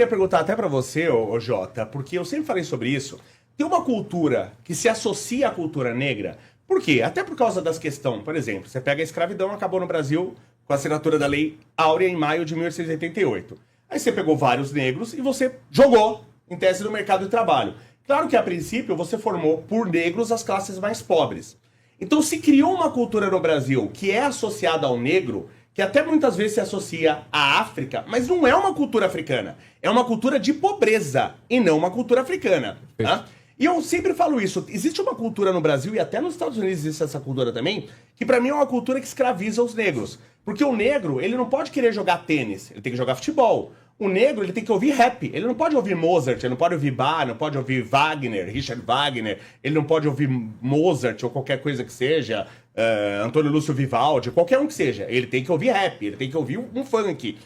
Eu ia perguntar até pra você, ô Jota, porque eu sempre falei sobre isso. Tem uma cultura que se associa à cultura negra. Por quê? Até por causa das questões. Por exemplo, você pega a escravidão, acabou no Brasil com a assinatura da Lei Áurea em maio de 1888. Aí você pegou vários negros e você jogou em tese no mercado de trabalho. Claro que a princípio você formou por negros as classes mais pobres. Então se criou uma cultura no Brasil que é associada ao negro, que até muitas vezes se associa à África, mas não é uma cultura africana. É uma cultura de pobreza e não uma cultura africana. Tá? E eu sempre falo isso. Existe uma cultura no Brasil, e até nos Estados Unidos existe essa cultura também, que pra mim é uma cultura que escraviza os negros. Porque o negro, ele não pode querer jogar tênis, ele tem que jogar futebol. O negro, ele tem que ouvir rap. Ele não pode ouvir Mozart, ele não pode ouvir Bach, não pode ouvir Wagner, Richard Wagner. Ele não pode ouvir Mozart ou qualquer coisa que seja, Antônio Lúcio Vivaldi, qualquer um que seja. Ele tem que ouvir rap, ele tem que ouvir um funk.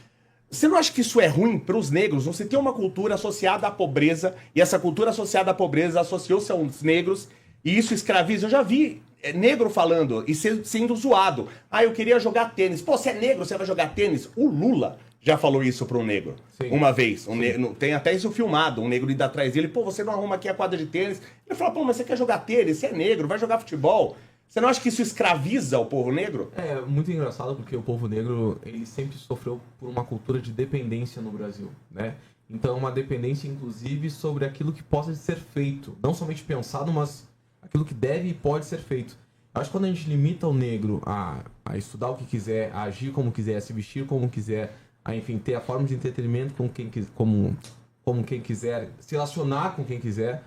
Você não acha que isso é ruim para os negros? Você tem uma cultura associada à pobreza, e essa cultura associada à pobreza associou-se aos negros, e isso escraviza. Eu já vi negro falando e sendo zoado. Ah, eu queria jogar tênis. Pô, você é negro, você vai jogar tênis? O Lula já falou isso para um negro. Sim. Uma vez. Tem até isso filmado, um negro indo atrás dele. Pô, você não arruma aqui a quadra de tênis. Ele fala, pô, mas você quer jogar tênis? Você é negro, vai jogar futebol. Você não acha que isso escraviza o povo negro? É muito engraçado porque o povo negro, ele sempre sofreu por uma cultura de dependência no Brasil, né? Então, uma dependência, inclusive, sobre aquilo que possa ser feito. Não somente pensado, mas aquilo que deve e pode ser feito. Eu acho que quando a gente limita o negro a estudar o que quiser, a agir como quiser, a se vestir como quiser, a, enfim, ter a forma de entretenimento como quem quiser, se relacionar com quem quiser,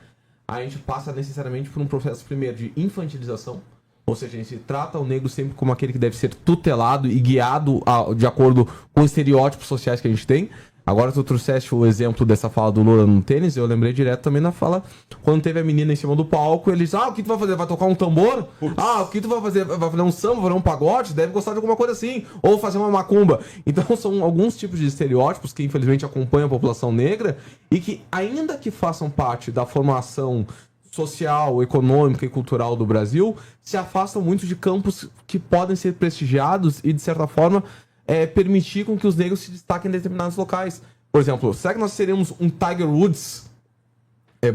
a gente passa necessariamente por um processo, primeiro, de infantilização. Ou seja, a gente trata o negro sempre como aquele que deve ser tutelado e guiado de acordo com os estereótipos sociais que a gente tem. Agora tu trouxeste o exemplo dessa fala do Lula no tênis, eu lembrei direto também na fala, quando teve a menina em cima do palco, eles, o que tu vai fazer? Vai tocar um tambor? O que tu vai fazer? Vai fazer um samba, vai fazer um pagode? Deve gostar de alguma coisa assim. Ou fazer uma macumba. Então são alguns tipos de estereótipos que infelizmente acompanham a população negra e que, ainda que façam parte da formação social, econômica e cultural do Brasil, se afastam muito de campos que podem ser prestigiados e, de certa forma, permitir com que os negros se destaquem em determinados locais. Por exemplo, será que nós seríamos um Tiger Woods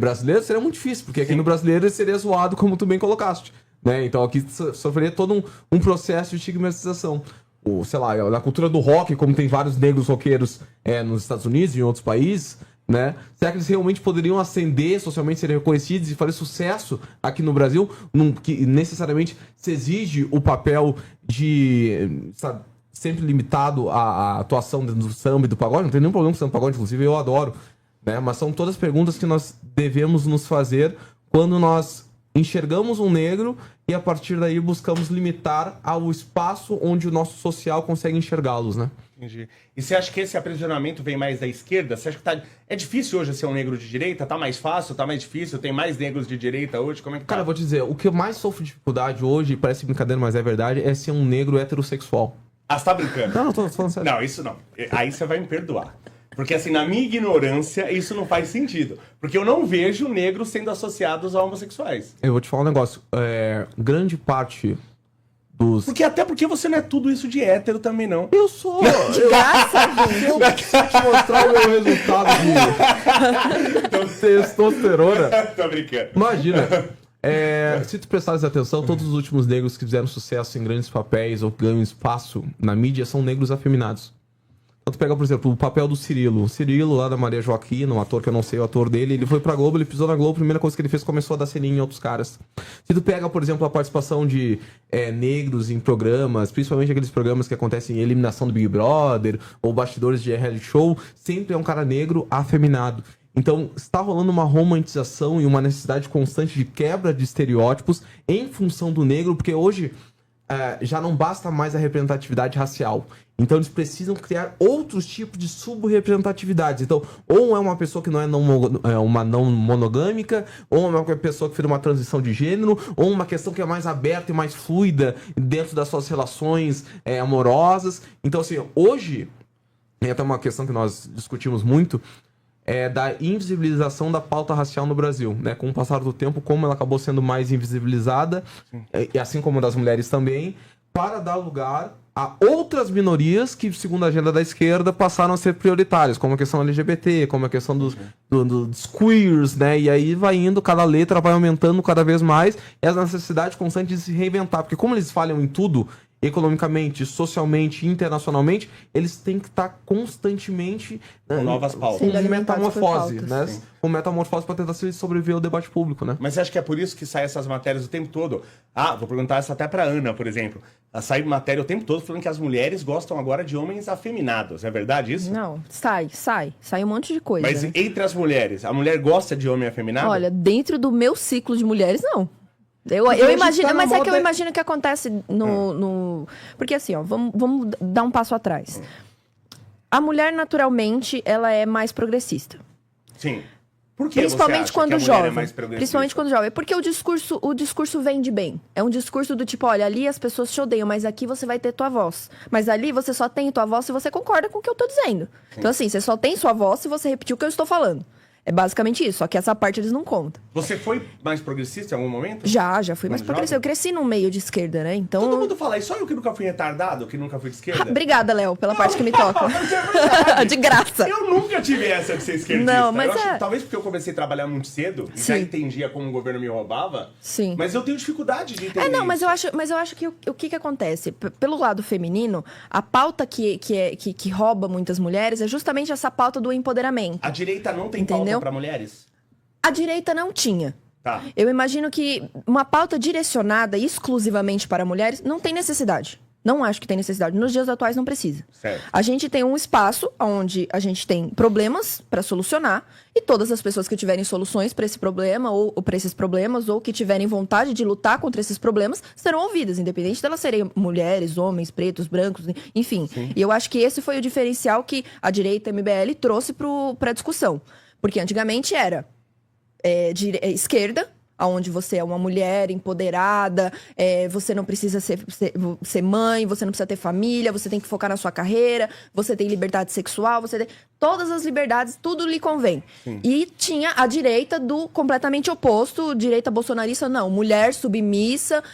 brasileiro? Seria muito difícil, porque aqui no brasileiro ele seria zoado, como tu bem colocaste, né? Então aqui sofreria todo um processo de estigmatização. Sei lá, na cultura do rock, como tem vários negros roqueiros nos Estados Unidos e em outros países, né? Será que eles realmente poderiam ascender socialmente, serem reconhecidos e fazer sucesso aqui no Brasil, que necessariamente se exige o papel de, sabe, sempre limitado à atuação dentro do samba e do pagode? Não tem nenhum problema com o samba e pagode, inclusive eu adoro, né? Mas são todas perguntas que nós devemos nos fazer quando nós enxergamos um negro e a partir daí buscamos limitar ao espaço onde o nosso social consegue enxergá-los, né? Entendi. E você acha que esse aprisionamento vem mais da esquerda? Você acha que é difícil hoje ser um negro de direita? Tá mais fácil? Tá mais difícil? Tem mais negros de direita hoje? Como é que tá? Cara, eu vou te dizer, o que eu mais sofro dificuldade hoje, parece brincadeira, mas é verdade, é ser um negro heterossexual. Ah, você tá brincando? Não, tô falando sério. Não, isso não. Aí você vai me perdoar. Porque assim, na minha ignorância, isso não faz sentido. Porque eu não vejo negros sendo associados a homossexuais. Eu vou te falar um negócio. Grande parte dos... Até porque você não é tudo isso de hétero também, não. Eu sou! Se eu te mostrar o meu resultado de testosterona... Tô brincando. Imagina. Se tu prestares atenção, todos os últimos negros que fizeram sucesso em grandes papéis ou que ganham espaço na mídia são negros afeminados. Então tu pega, por exemplo, o papel do Cirilo. O Cirilo, lá da Maria Joaquina, um ator que eu não sei o ator dele, ele foi pra Globo, ele pisou na Globo, a primeira coisa que ele fez começou a dar selinho em outros caras. Se tu pega, por exemplo, a participação de negros em programas, principalmente aqueles programas que acontecem em eliminação do Big Brother, ou bastidores de reality show, sempre é um cara negro afeminado. Então, está rolando uma romantização e uma necessidade constante de quebra de estereótipos em função do negro, porque hoje já não basta mais a representatividade racial. Então, eles precisam criar outros tipos de subrepresentatividades. Então, ou é uma pessoa que não é uma não monogâmica, ou é uma pessoa que fez uma transição de gênero, ou uma questão que é mais aberta e mais fluida dentro das suas relações amorosas. Então, assim, hoje, tem até uma questão que nós discutimos muito, da invisibilização da pauta racial no Brasil, né? Com o passar do tempo, como ela acabou sendo mais invisibilizada, e assim como das mulheres também, para dar lugar a outras minorias que, segundo a agenda da esquerda, passaram a ser prioritárias, como a questão LGBT, como a questão dos queers, né? E aí vai indo, cada letra vai aumentando cada vez mais, essa necessidade constante de se reinventar, porque como eles falham em tudo, economicamente, socialmente, internacionalmente, eles têm que estar constantemente com novas pautas. Com metamorfose, né? Sim. Com metamorfose para tentar sobreviver ao debate público, né? Mas você acha que é por isso que saem essas matérias o tempo todo? Ah, vou perguntar essa até pra Ana, por exemplo. Sai matéria o tempo todo falando que as mulheres gostam agora de homens afeminados. É verdade isso? Não, sai um monte de coisa. Mas entre as mulheres, a mulher gosta de homem afeminado? Olha, dentro do meu ciclo de mulheres, não. Eu imagino, tá, mas é que eu imagino que acontece no... Porque assim, ó, vamos dar um passo atrás. A mulher, naturalmente, ela é mais progressista. Sim. Por que Principalmente quando jovem. É mais Principalmente quando jovem. Porque o discurso vende bem. É um discurso do tipo, olha, ali as pessoas te odeiam, mas aqui você vai ter tua voz. Mas ali você só tem tua voz se você concorda com o que eu tô dizendo. Sim. Então assim, você só tem sua voz se você repetir o que eu estou falando. É basicamente isso, só que essa parte eles não contam. Você foi mais progressista em algum momento? Já fui mais progressista. Eu cresci no meio de esquerda, né? Então... Todo mundo fala isso, só eu que nunca fui retardado, que nunca fui de esquerda? Obrigada, Léo, pela parte que me toca. De graça. Eu nunca tive essa de ser esquerdista. Não, mas talvez porque eu comecei a trabalhar muito cedo, e já entendia como o governo me roubava. Sim. Mas eu tenho dificuldade de entender isso. Mas eu acho que o que acontece? Pelo lado feminino, a pauta que rouba muitas mulheres é justamente essa pauta do empoderamento. A direita não tem pauta para mulheres? A direita não tinha. Tá. Eu imagino que uma pauta direcionada exclusivamente para mulheres não tem necessidade. Não acho que tem necessidade. Nos dias atuais não precisa. Certo. A gente tem um espaço onde a gente tem problemas para solucionar e todas as pessoas que tiverem soluções para esse problema ou para esses problemas ou que tiverem vontade de lutar contra esses problemas serão ouvidas, independente delas serem mulheres, homens, pretos, brancos, enfim. Sim. E eu acho que esse foi o diferencial que a direita MBL trouxe para a discussão. Porque antigamente era esquerda, onde você é uma mulher empoderada, você não precisa ser mãe, você não precisa ter família, você tem que focar na sua carreira, você tem liberdade sexual, você tem todas as liberdades, tudo lhe convém. Sim. E tinha a direita do completamente oposto, direita bolsonarista, não, mulher submissa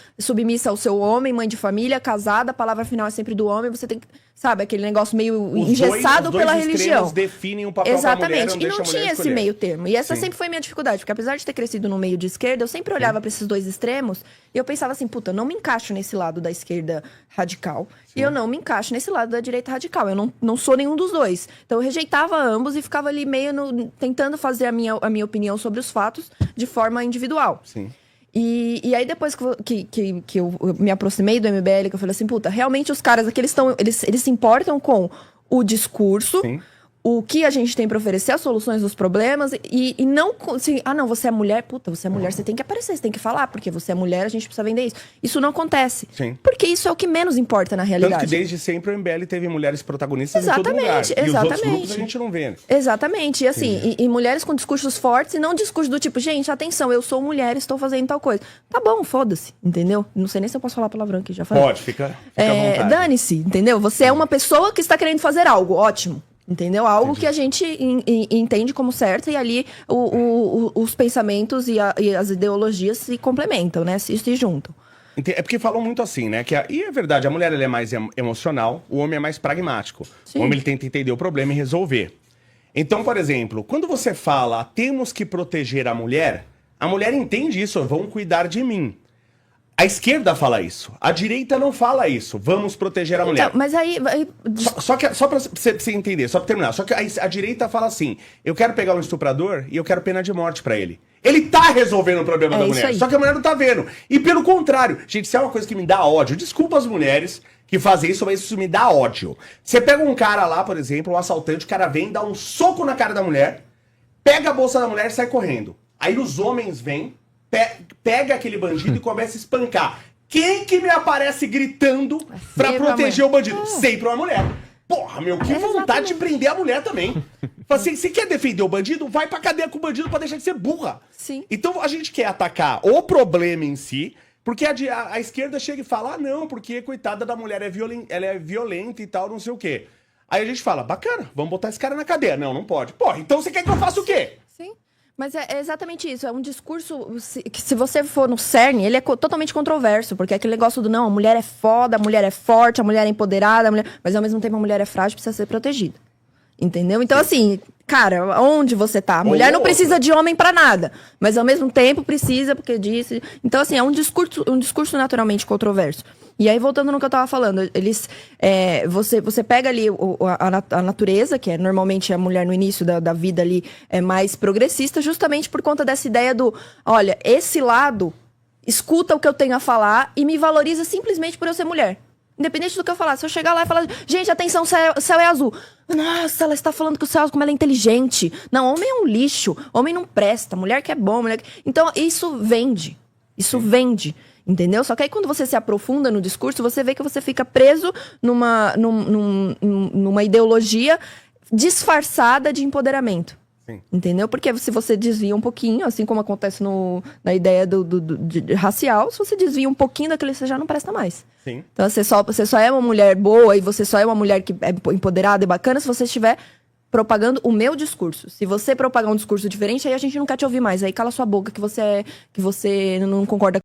ao seu homem, mãe de família, casada, a palavra final é sempre do homem, você tem que... Sabe, aquele negócio meio engessado pela religião. Os definem o papel Exatamente. da mulher, e não tinha esse meio termo. E essa sempre foi a minha dificuldade, porque apesar de ter crescido no meio de esquerda, eu sempre olhava para esses dois extremos e eu pensava assim, puta, eu não me encaixo nesse lado da esquerda radical e eu não me encaixo nesse lado da direita radical. Eu não sou nenhum dos dois. Então eu rejeitava ambos e ficava ali meio tentando fazer a minha opinião sobre os fatos de forma individual. Sim. E aí depois que eu me aproximei do MBL, que eu falei assim, puta, realmente os caras aqui, eles se importam com o discurso, sim, o que a gente tem pra oferecer, as soluções dos problemas, e não assim, não, você é mulher, puta, você é mulher, você tem que aparecer, você tem que falar, porque você é mulher, a gente precisa vender isso. Isso não acontece. Sim. Porque isso é o que menos importa na realidade. Tanto que desde sempre o MBL teve mulheres protagonistas em todo lugar. E os outros grupos a gente não vê. Exatamente. E assim, e mulheres com discursos fortes e não discurso do tipo, gente, atenção, eu sou mulher, estou fazendo tal coisa. Tá bom, foda-se, entendeu? Não sei nem se eu posso falar palavrão aqui, já falei. Pode, fica à vontade. Dane-se, entendeu? Você é uma pessoa que está querendo fazer algo, ótimo. Entendeu? Algo que a gente entende como certo e ali os pensamentos e as ideologias se complementam, né? Se juntam. É porque falam muito assim, né? E é verdade, a mulher ela é mais emocional, o homem é mais pragmático. Sim. O homem ele tenta entender o problema e resolver. Então, por exemplo, quando você fala temos que proteger a mulher entende isso, vão cuidar de mim. A esquerda fala isso. A direita não fala isso. Vamos proteger a mulher. Então, mas aí... Só pra você entender, só pra terminar. Só que a direita fala assim, eu quero pegar um estuprador e eu quero pena de morte pra ele. Ele tá resolvendo o problema da mulher. Só que a mulher não tá vendo. E pelo contrário. Gente, isso é uma coisa que me dá ódio. Desculpa as mulheres que fazem isso, mas isso me dá ódio. Você pega um cara lá, por exemplo, um assaltante, o cara vem, dá um soco na cara da mulher, pega a bolsa da mulher e sai correndo. Aí os homens vêm, pega aquele bandido e começa a espancar. Quem que me aparece gritando pra proteger o bandido? Sempre uma mulher. Porra, meu, que vontade de prender a mulher também. Fala assim, você quer defender o bandido? Vai pra cadeia com o bandido pra deixar de ser burra. Sim. Então a gente quer atacar o problema em si, porque a esquerda chega e fala, não, porque coitada da mulher, ela é violenta e tal, não sei o quê. Aí a gente fala, bacana, vamos botar esse cara na cadeia. Não, não pode. Porra, então você quer que eu faça o quê? Sim. Mas é exatamente isso. É um discurso que, se você for no cerne, ele é totalmente controverso. Porque é aquele negócio do, não, a mulher é foda, a mulher é forte, a mulher é empoderada, mas ao mesmo tempo a mulher é frágil, precisa ser protegida. Entendeu? Então, assim, cara, onde você tá? A mulher não precisa de homem pra nada. Mas ao mesmo tempo precisa, porque disse... Então, assim, é um discurso naturalmente controverso. E aí, voltando no que eu tava falando, você pega ali a natureza, que é normalmente a mulher no início da vida ali é mais progressista, justamente por conta dessa ideia do, olha, esse lado escuta o que eu tenho a falar e me valoriza simplesmente por eu ser mulher. Independente do que eu falar. Se eu chegar lá e falar, gente, atenção, o céu é azul. Nossa, ela está falando que o céu é azul, como ela é inteligente. Não, homem é um lixo. Homem não presta. Mulher que é bom. Então, isso vende. Isso vende. Entendeu? Só que aí, quando você se aprofunda no discurso, você vê que você fica preso numa ideologia disfarçada de empoderamento. Sim. Entendeu? Porque se você desvia um pouquinho, assim como acontece na ideia de racial, se você desvia um pouquinho daquilo, você já não presta mais. Sim. Então você só é uma mulher boa e você só é uma mulher que é empoderada e bacana se você estiver propagando o meu discurso. Se você propagar um discurso diferente, aí a gente não quer te ouvir mais. Aí cala sua boca que você não concorda